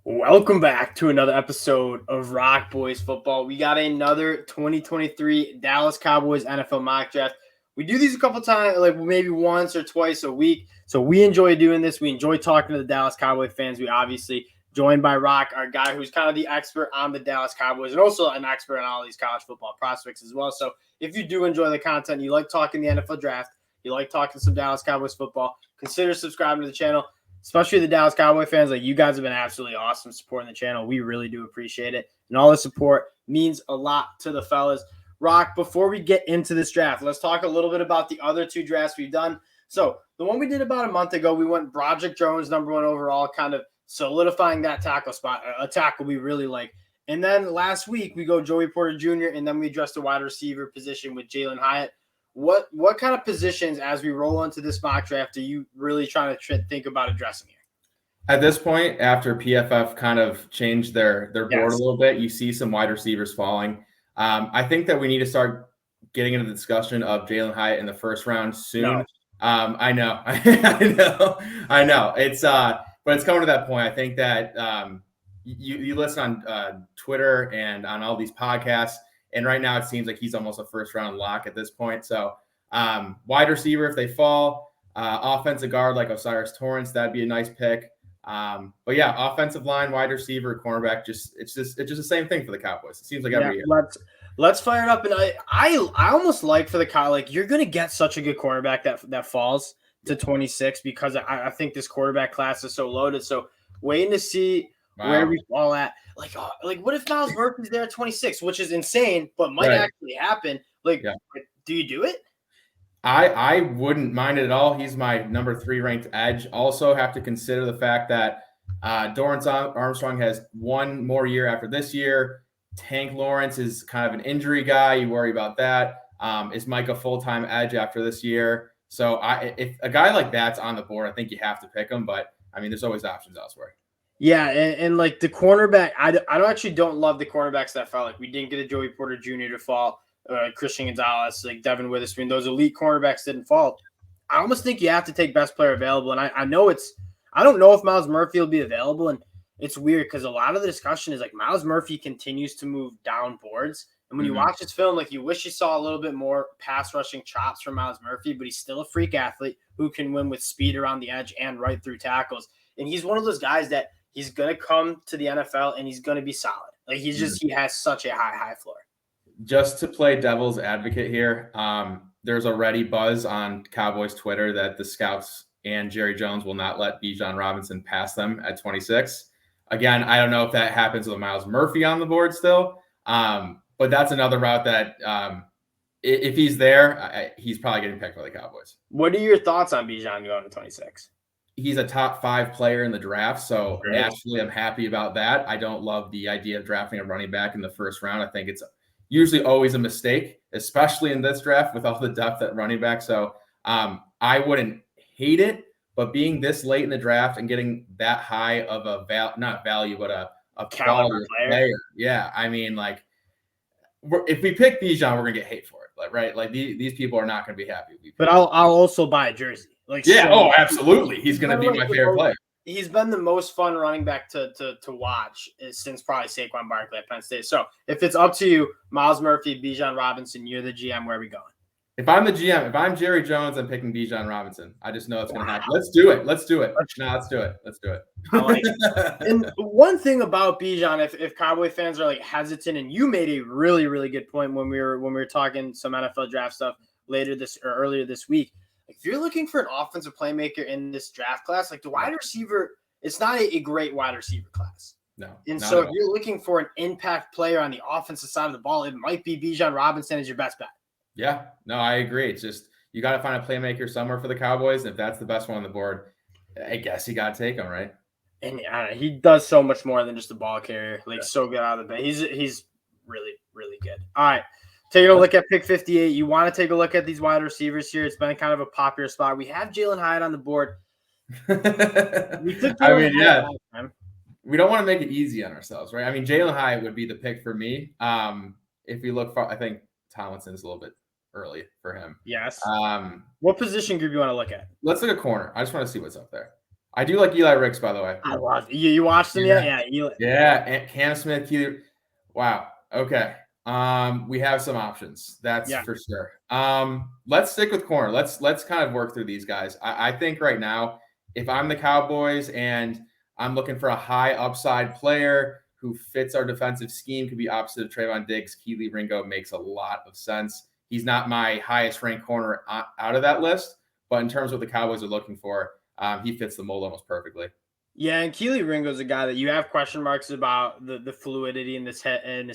Welcome back to another episode of Rock Boys Football. We got another 2023 Dallas Cowboys NFL Mock Draft. We do these a couple times, like maybe once or twice a week. So we enjoy doing this. We enjoy talking to the Dallas Cowboy fans. We obviously joined by Rock, our guy who's kind of the expert on the Dallas Cowboys and also an expert on all these college football prospects as well. So if you do enjoy the content, you like talking the NFL draft, you like talking some Dallas Cowboys football, consider subscribing to the channel. Especially the Dallas Cowboy fans, like you guys have been absolutely awesome supporting the channel. We really do appreciate it. And all the support means a lot to the fellas. Rock, before we get into this draft, let's talk a little bit about the other two drafts we've done. So the one we did about a month ago, we went Broderick Jones, number 1 overall, kind of solidifying that tackle spot, a tackle we really like. And then last week, we go Joey Porter Jr., and then we address the wide receiver position with Jalen Hyatt. What kind of positions, as we roll into this mock draft, are you really trying to think about addressing here? At this point, after PFF kind of changed their board a little bit, you see some wide receivers falling. I think that we need to start getting into the discussion of Jalen Hyatt in the first round soon. No. I know. It's but it's coming to that point. I think that you listen on Twitter and on all these podcasts, and right now it seems like he's almost a first round lock at this point. So wide receiver, if they fall, offensive guard like Osiris Torrance, that'd be a nice pick. But yeah, offensive line, wide receiver, cornerback, it's just the same thing for the Cowboys. It seems like every year. Let's fire it up. And I almost like for the Cow, like you're gonna get such a good quarterback that falls to 26 because I think this quarterback class is so loaded. So waiting to see where we fall at. Like what if Myles Murphy's there at 26, which is insane, but might actually happen. Do you do it? I wouldn't mind it at all. He's my number 3 ranked edge. Also have to consider the fact that Dorrance Armstrong has one more year after this year. Tank Lawrence is kind of an injury guy. You worry about that. Is Mike a full-time edge after this year? So if a guy like that's on the board, I think you have to pick him. But, I mean, there's always options elsewhere. Yeah, and like the cornerback, I don't love the cornerbacks that fell. Like we didn't get a Joey Porter Jr. to fall. Christian Gonzalez, like Devin Witherspoon, those elite cornerbacks didn't fall. I almost think you have to take best player available. And I don't know if Myles Murphy will be available. And it's weird because a lot of the discussion is like Myles Murphy continues to move down boards. And when you watch his film, like you wish you saw a little bit more pass rushing chops from Myles Murphy, but he's still a freak athlete who can win with speed around the edge and right through tackles. And he's one of those guys that he's going to come to the NFL and he's going to be solid. Like he has such a high floor. Just to play devil's advocate here, there's already buzz on Cowboys Twitter that the scouts and Jerry Jones will not let Bijan Robinson pass them at 26. Again, I don't know if that happens with Myles Murphy on the board still, but that's another route that if he's there, he's probably getting picked by the Cowboys. What are your thoughts on Bijan going to 26? He's a top 5 player in the draft, so naturally I'm happy about that. I don't love the idea of drafting a running back in the first round. I think it's usually always a mistake, especially in this draft with all the depth at running back. So I wouldn't hate it, but being this late in the draft and getting that high of a not value, but a quality player. Yeah, I mean, like if we pick Bijan, we're gonna get hate for it, right? Like these people are not gonna be happy. But I'll also buy a jersey. Absolutely, he's gonna be my favorite player. He's been the most fun running back to watch since probably Saquon Barkley at Penn State. So if it's up to you, Myles Murphy, Bijan Robinson, you're the GM. Where are we going? If I'm the GM, if I'm Jerry Jones, I'm picking Bijan Robinson. I just know it's going to happen. Let's do it. Let's do it. I like it. And one thing about Bijan, if Cowboy fans are like hesitant, and you made a really, really good point when we were talking some NFL draft stuff earlier this week. If you're looking for an offensive playmaker in this draft class, like the wide receiver, it's not a great wide receiver class. No. And so if you're looking for an impact player on the offensive side of the ball, it might be Bijan Robinson as your best bet. Yeah, no, I agree. It's just you got to find a playmaker somewhere for the Cowboys. And if that's the best one on the board, I guess you got to take him, right? And he does so much more than just a ball carrier. So good out of the bench. He's really, really good. All right. Taking a look at pick 58. You want to take a look at these wide receivers here. It's been kind of a popular spot. We have Jalen Hyatt on the board. We don't want to make it easy on ourselves, right? I mean, Jalen Hyatt would be the pick for me. If we look for, I think Tomlinson's a little bit early for him. Yes. What position group you want to look at? Let's look at corner. I just want to see what's up there. I do like Eli Ricks, by the way. I love it. You watched him yet? Yeah. Eli. Yeah. And Cam Smith, Keely. Wow. Okay. We have some options. That's for sure. Let's stick with corner. Let's kind of work through these guys. I think right now, if I'm the Cowboys and I'm looking for a high upside player who fits our defensive scheme, could be opposite of Trayvon Diggs, Keely Ringo makes a lot of sense. He's not my highest ranked corner out of that list, but in terms of what the Cowboys are looking for, he fits the mold almost perfectly. Yeah, and Keely Ringo's a guy that you have question marks about the fluidity in his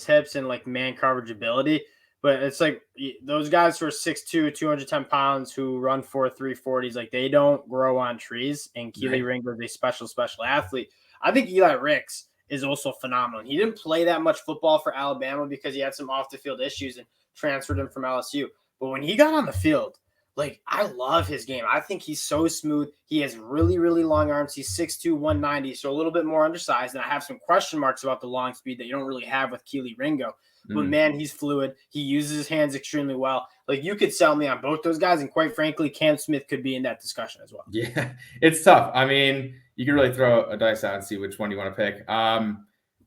hips and like man coverage ability. But it's like those guys who are 6'2", 210 pounds who run 4.3 40s, like they don't grow on trees. And Keely Ringo is a special athlete. I think Eli Ricks is also phenomenal. He didn't play that much football for Alabama because he had some off the field issues and transferred him from LSU. But when he got on the field, like, I love his game. I think he's so smooth. He has really, really long arms. He's 6'2", 190, so a little bit more undersized. And I have some question marks about the long speed that you don't really have with Keely Ringo. But, man, he's fluid. He uses his hands extremely well. Like, you could sell me on both those guys, and quite frankly, Cam Smith could be in that discussion as well. Yeah, it's tough. I mean, you can really throw a dice out and see which one you want to pick.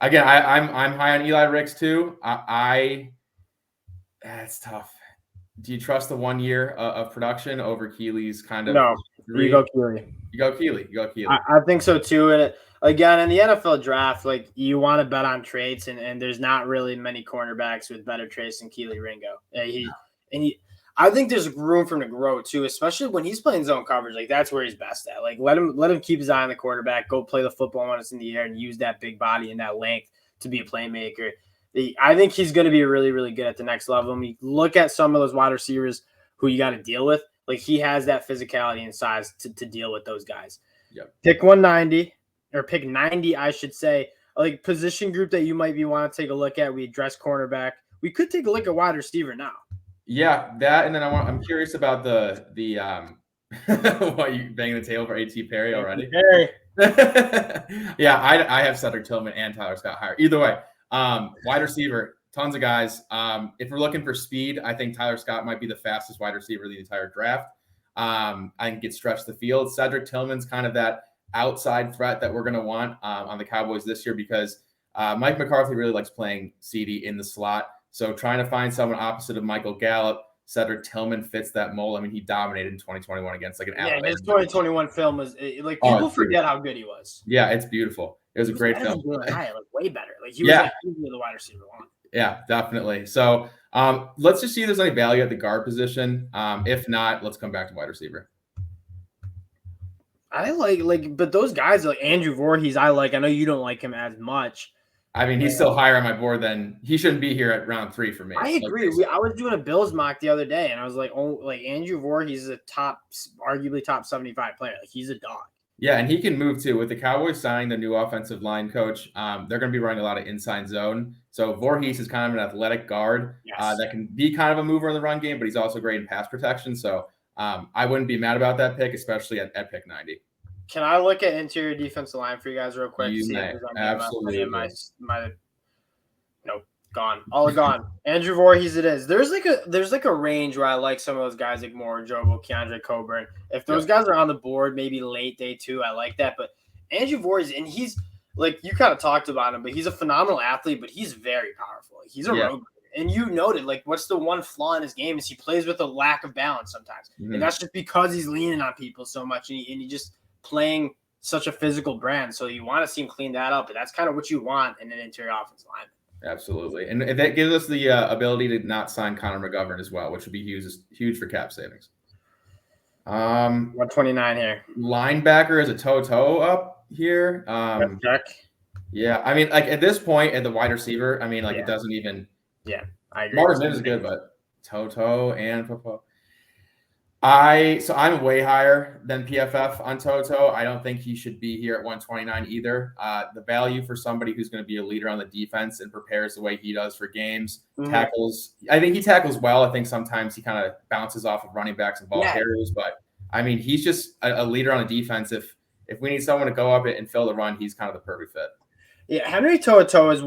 Again, I'm high on Eli Ricks too. That's tough. Do you trust the 1 year of production over Keely's kind of? No, you go Keely. You go Keely. I think so too. And again, in the NFL draft, like you want to bet on traits, and there's not really many cornerbacks with better traits than Keely Ringo. I think there's room for him to grow too, especially when he's playing zone coverage. Like that's where he's best at. Like let him keep his eye on the quarterback, go play the football when it's in the air, and use that big body and that length to be a playmaker. I think he's going to be really, really good at the next level. I mean, look at some of those wide receivers who you got to deal with. Like he has that physicality and size to deal with those guys. Yep. Pick 190 or pick 90, I should say. Like position group that you might be want to take a look at. We address cornerback. We could take a look at wide receiver now. Yeah, that, and then I'm curious about the why you banging the table for A.T. Perry already? Perry. Yeah, I have Cedric Tillman and Tyler Scott higher. Either way. Wide receiver, tons of guys. If we're looking for speed, I think Tyler Scott might be the fastest wide receiver of the entire draft. I can get stretched the field. Cedric Tillman's kind of that outside threat that we're going to want on the Cowboys this year because Mike McCarthy really likes playing CD in the slot. So trying to find someone opposite of Michael Gallup, Cedric Tillman fits that mold. I mean, he dominated in 2021 against like an Alabama. His 2021 film was like people forget how good he was. Yeah, it's beautiful. It was a great film. Like way better. Like he was like the wide receiver one. Yeah, definitely. So let's just see if there's any value at the guard position. If not, let's come back to wide receiver. I but those guys like Andrew Voorhees, I know you don't like him as much. I mean, he's still higher on my board than he shouldn't be here at round 3 for me. I agree. I was doing a Bills mock the other day, and I was like, oh, like Andrew Voorhees is arguably top 75 player. Like he's a dog. Yeah, and he can move too. With the Cowboys signing the new offensive line coach, they're going to be running a lot of inside zone. So Voorhees is kind of an athletic guard that can be kind of a mover in the run game, but he's also great in pass protection. So I wouldn't be mad about that pick, especially at pick 90. Can I look at interior defensive line for you guys real quick? You may. Absolutely. Nope, gone. All gone. Andrew Voorhees it is. There's like a range where I like some of those guys like Moore, Jobo, Keandre Coburn. If those guys are on the board, maybe late day 2, I like that. But Andrew Voorhees, and he's like you kind of talked about him, but he's a phenomenal athlete, but he's very powerful. Like, he's a rogue. And you noted, like, what's the one flaw in his game is he plays with a lack of balance sometimes. Mm-hmm. And that's just because he's leaning on people so much and he just playing such a physical brand. So you want to see him clean that up, but that's kind of what you want in an interior offensive lineman. Absolutely. And that gives us the ability to not sign Connor McGovern as well, which would be huge for cap savings. 129 here. Linebacker is a toe up here. Check. Yeah. I mean, like at this point at the wide receiver, I mean, like it doesn't even. Yeah. I agree. Martin Mims is good, but Toto and Popo. I'm way higher than PFF on Toto. I don't think he should be here at 129 either. The value for somebody who's going to be a leader on the defense and prepares the way he does for games, tackles. I think he tackles well. I think sometimes he kind of bounces off of running backs and ball carriers, but I mean, he's just a leader on the defense. If we need someone to go up and fill the run, he's kind of the perfect fit. Yeah, Henry To'oTo'o is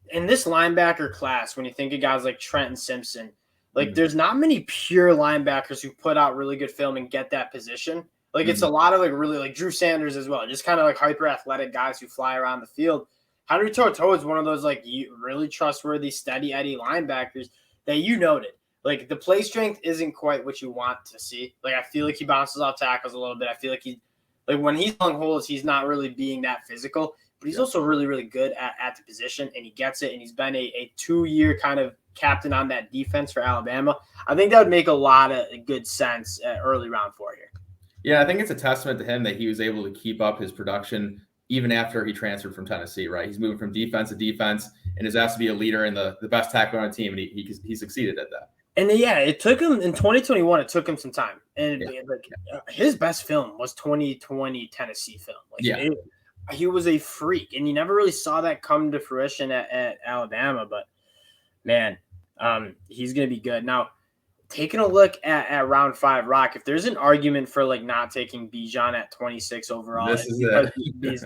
in this linebacker class. When you think of guys like Trenton Simpson. Like, there's not many pure linebackers who put out really good film and get that position. Like it's a lot of like really like Drew Sanders as well, just kind of like hyper athletic guys who fly around the field. Henry To'oTo'o is one of those like really trustworthy, steady Eddie linebackers that you noted. Like the play strength isn't quite what you want to see. Like I feel like he bounces off tackles a little bit. I feel like when he's filling holes, he's not really being that physical, but he's also really, really good at the position, and he gets it. And he's been a 2-year kind of captain on that defense for Alabama. I think that would make a lot of good sense at early round 4 here. Yeah, I think it's a testament to him that he was able to keep up his production even after he transferred from Tennessee, right? He's moving from defense to defense and is asked to be a leader and the best tackler on the team, and he succeeded at that. And yeah, it took him in 2021. It took him some time, and his best film was 2020 Tennessee film. He was a freak, and you never really saw that come to fruition at Alabama. But man, he's gonna be good now. Taking a look at round 5, Rock, if there's an argument for like not taking Bijan at 26 overall, this is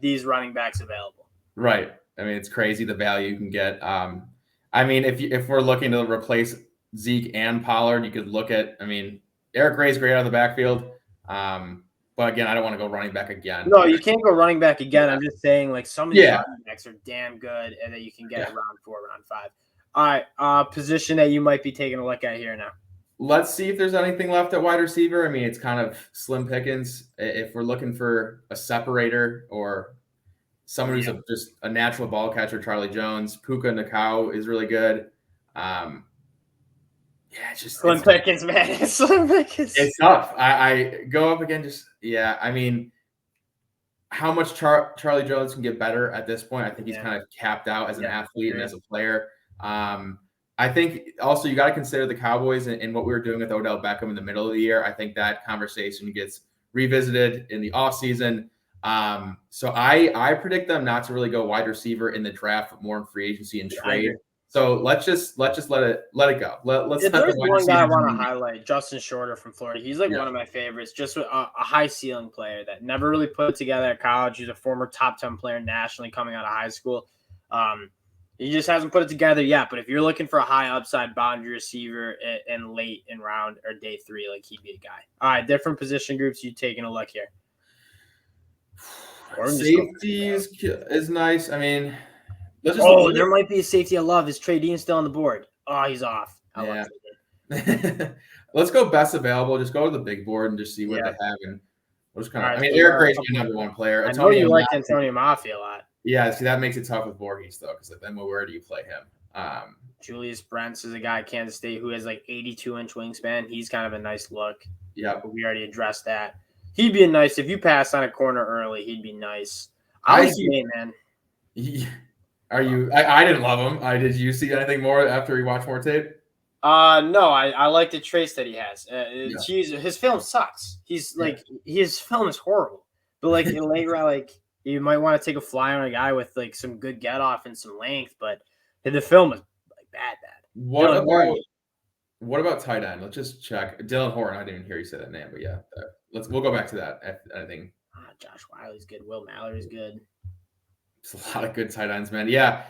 these running backs available. Right. I mean, it's crazy the value you can get. I mean, if we're looking to replace Zeke and Pollard, you could look at, I mean, Eric Gray's great out of the backfield. But again, I don't want to go running back again. No, you can't go running back again. I'm just saying like some of these running backs are damn good and that you can get at round 4, round 5. All right, position that you might be taking a look at here now. Let's see if there's anything left at wide receiver. I mean, it's kind of slim pickings. If we're looking for a separator or someone who's just a natural ball catcher, Charlie Jones, Puka Nacua is really good. It's just slim pickings, man. Slim pickings. It's tough. I go up again. I mean, how much Charlie Jones can get better at this point? I think he's kind of capped out as an athlete and as a player. I think also you got to consider the Cowboys and what we were doing with Odell Beckham in the middle of the year. I think that conversation gets revisited in the offseason. So I predict them not to really go wide receiver in the draft, but more in free agency and trade. So let's just let it go. Let's. There's one guy I want to highlight, Justin Shorter from Florida. He's like one of my favorites. Just a high ceiling player that never really put it together at college. He's a former top 10 player nationally coming out of high school. He just hasn't put it together yet. But if you're looking for a high upside boundary receiver and late in round or day 3, like he'd be a guy. All right, different position groups. You taking a look here? Safety is nice. I mean, there might be a safety I love. Is Trey Dean still on the board? Oh, he's off. Let's go best available. Just go to the big board and just see what they have. And we'll just kind of. I mean, Eric Gray's my number 1 player. I know you like Antonio Mafia a lot. Yeah, see, that makes it tough with Voorhees, though, because then where do you play him? Julius Brents is a guy at Kansas State who has like 82-inch wingspan. He's kind of a nice look. Yeah. We already addressed that. He'd be nice. If you pass on a corner early, he'd be nice. I like him, man. Are you – I didn't love him. Did you see anything more after you watched more tape? No, I like the traits that he has. His film sucks. His film is horrible. But like in late round, like – you might want to take a flyer on a guy with like some good get off and some length, but the film is like bad. What about tight end? Let's just check. Dylan Horton. I didn't even hear you say that name, but yeah, we'll go back to that. I think Josh Wiley's good. Will Mallory's good. It's a lot of good tight ends, man. Yeah,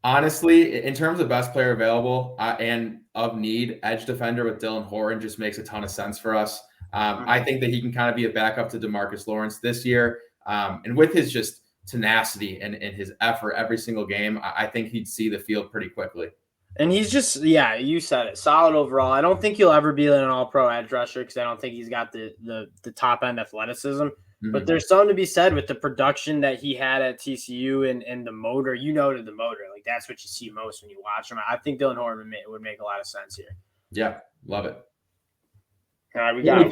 honestly, in terms of best player available and of need, edge defender with Dylan Horton just makes a ton of sense for us. I think that he can kind of be a backup to DeMarcus Lawrence this year. And with his just tenacity and his effort every single game, I think he'd see the field pretty quickly. And he's just, you said it, solid overall. I don't think he'll ever be an all-pro edge rusher because I don't think he's got the top-end athleticism. Mm-hmm. But there's something to be said with the production that he had at TCU and the motor. You noted the motor. Like, that's what you see most when you watch him. I think Dylan Horton would make a lot of sense here. Yeah, love it. All right, we got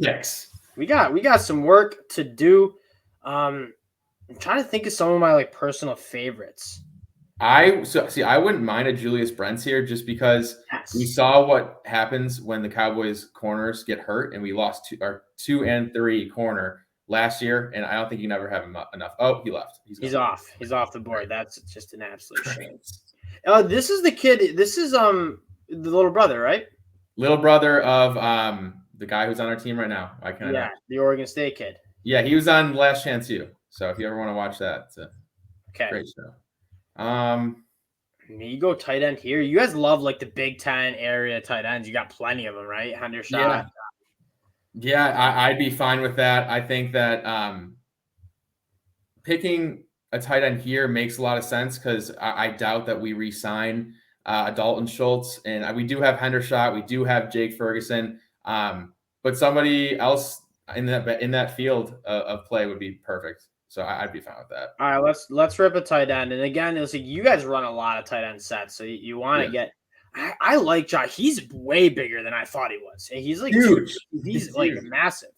picks. We got some work to do. I'm trying to think of some of my personal favorites. I wouldn't mind a Julius Brents here just because we saw what happens when the Cowboys corners get hurt, and we lost 2 and 3 corner last year, and I don't think you never have enough. Oh, he left. He's off. He's off the board. That's just an absolute shame. This is the kid. This is the little brother, right? Little brother of the guy who's on our team right now. The Oregon State kid. Yeah, he was on Last Chance U. So if you ever want to watch that, it's a great show. You go tight end here. You guys love the Big Ten area tight ends. You got plenty of them, right? Hendershot. Yeah, I'd be fine with that. I think that picking a tight end here makes a lot of sense because I doubt that we re-sign Dalton Schultz, and we do have Hendershot, we do have Jake Ferguson, but somebody else in that field of play would be perfect. So I'd be fine with that. All right, let's rip a tight end. And again, it's like you guys run a lot of tight end sets, so you want to get. I like Josh. He's way bigger than I thought he was. He's like huge. He's like huge. Massive.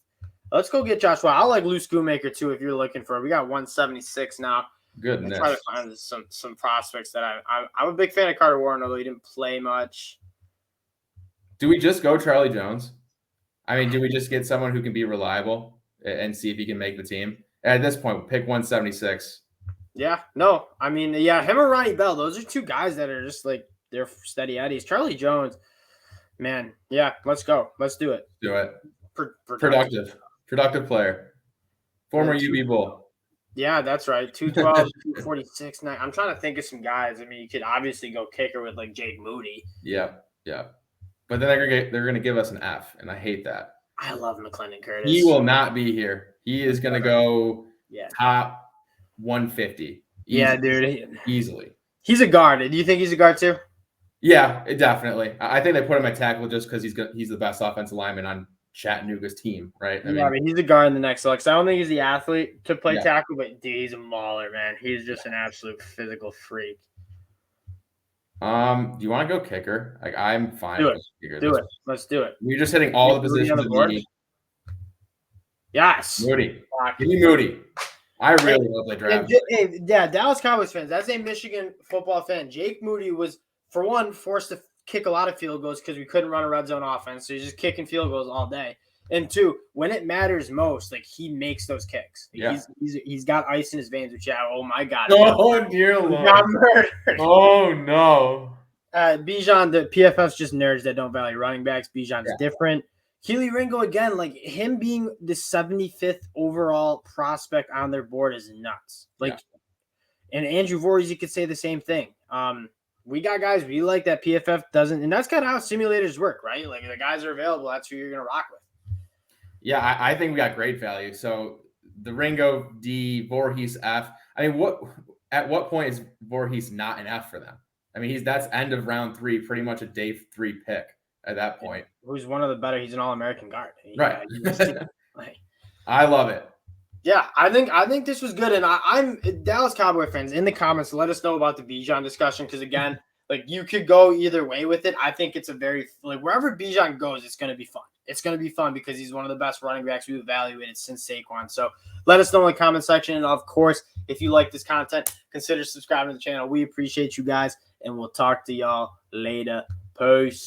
Let's go get Josh. I like Lou Schoonmaker too. If you're looking for, we got 176 now. Goodness. Try to find some prospects that I'm a big fan of Carter Warren, although he didn't play much. Do we just go Charlie Jones? I mean, do we just get someone who can be reliable and see if he can make the team? At this point, pick 176. Yeah, no, I mean, yeah, him or Ronnie Bell. Those are two guys that are just like they're steady Eddies. Charlie Jones, man, yeah, let's go. Let's do it. Do it. Productive player. Former UB Bull. Yeah, that's right. 212, 246. I'm trying to think of some guys. I mean, you could obviously go kicker with like Jake Moody. Yeah. But then they're gonna give us an F, and I hate that. I love McClendon Curtis. He will not be here. He is gonna go top 150. Yeah, dude. Easily. He's a guard. Do you think he's a guard too? Yeah, definitely. I think they put him at tackle just because he's the best offensive lineman on Chattanooga's team, right? I mean, he's a guard in the next select. So I don't think he's the athlete to play tackle, but dude, he's a mauler, man. He's just an absolute physical freak. Do you want to go kicker? Like, I'm fine. Do it. Let's do it. You're just hitting all the positions on the board. Yes. Moody. Give me Moody. I really love that draft. Yeah, Dallas Cowboys fans. That's a Michigan football fan. Jake Moody was, for one, forced to kick a lot of field goals because we couldn't run a red zone offense. So he's just kicking field goals all day. And two, when it matters most, like he makes those kicks. Yeah. He's got ice in his veins, which oh my God. Oh dear Lord. Got murdered. Oh no. Bijan, the PFF's just nerds that don't value running backs. Bijan's different. Keely Ringo, again, like him being the 75th overall prospect on their board is nuts. And Andrew Voorhees, you could say the same thing. We got guys we like that PFF doesn't, and that's kind of how simulators work, right? Like the guys are available, that's who you're going to rock with. Yeah, I think we got great value. So the Ringo D, Voorhees F. I mean, at what point is Voorhees not an F for them? I mean, that's end of round 3, pretty much a day 3 pick at that point. Who's one of the better? He's an All-American guard. Right. I love it. Yeah, I think this was good, and I'm Dallas Cowboy fans in the comments. Let us know about the Bijan discussion because again, like you could go either way with it. I think it's a very wherever Bijan goes, it's going to be fun. It's going to be fun because he's one of the best running backs we've evaluated since Saquon. So let us know in the comment section, and of course, if you like this content, consider subscribing to the channel. We appreciate you guys, and we'll talk to y'all later. Peace.